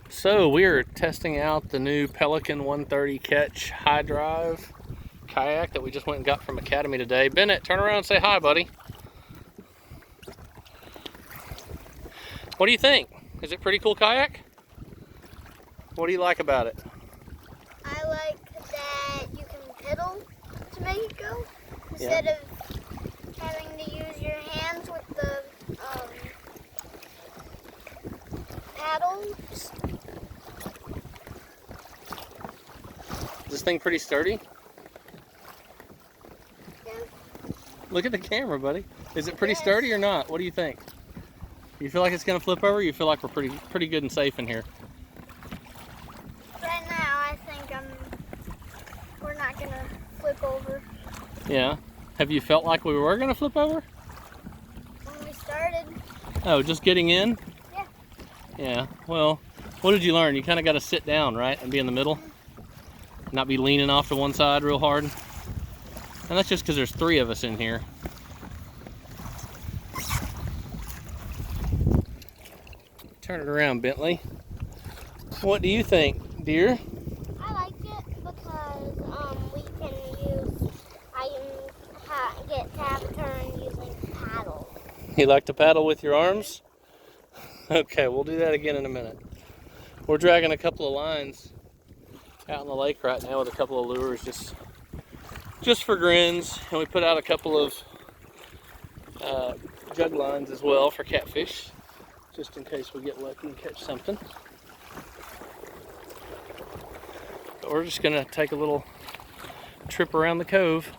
So we are testing out the new Pelican 130 Catch Hydrive Kayak that we just went and got from Academy today. Bennett, turn around and say hi, buddy. What do you think? Is it a pretty cool kayak? What do you like about it? I like that you can pedal to make it go instead of having to use your hands with the paddles. Is this thing pretty sturdy? Yeah. Look at the camera, buddy. Is it pretty sturdy or not? What do you think? You feel like it's gonna flip over? Or you feel like we're pretty good and safe in here? Right now, I think we're not gonna flip over. Yeah. Have you felt like we were gonna flip over? When we started. Oh, just getting in? Yeah. Yeah. Well, what did you learn? You kind of got to sit down, right, and be in the middle, not be leaning off to one side real hard. And that's just because there's 3 of us in here. Turn it around, Bentley. What do you think, dear? I like it because we can get tap turn using paddle. You like to paddle with your arms? Okay, we'll do that again in a minute. We're dragging a couple of lines out in the lake right now with a couple of lures just for grins, and we put out a couple of jug lines as well for catfish, just in case we get lucky and catch something. But we're just gonna take a little trip around the cove.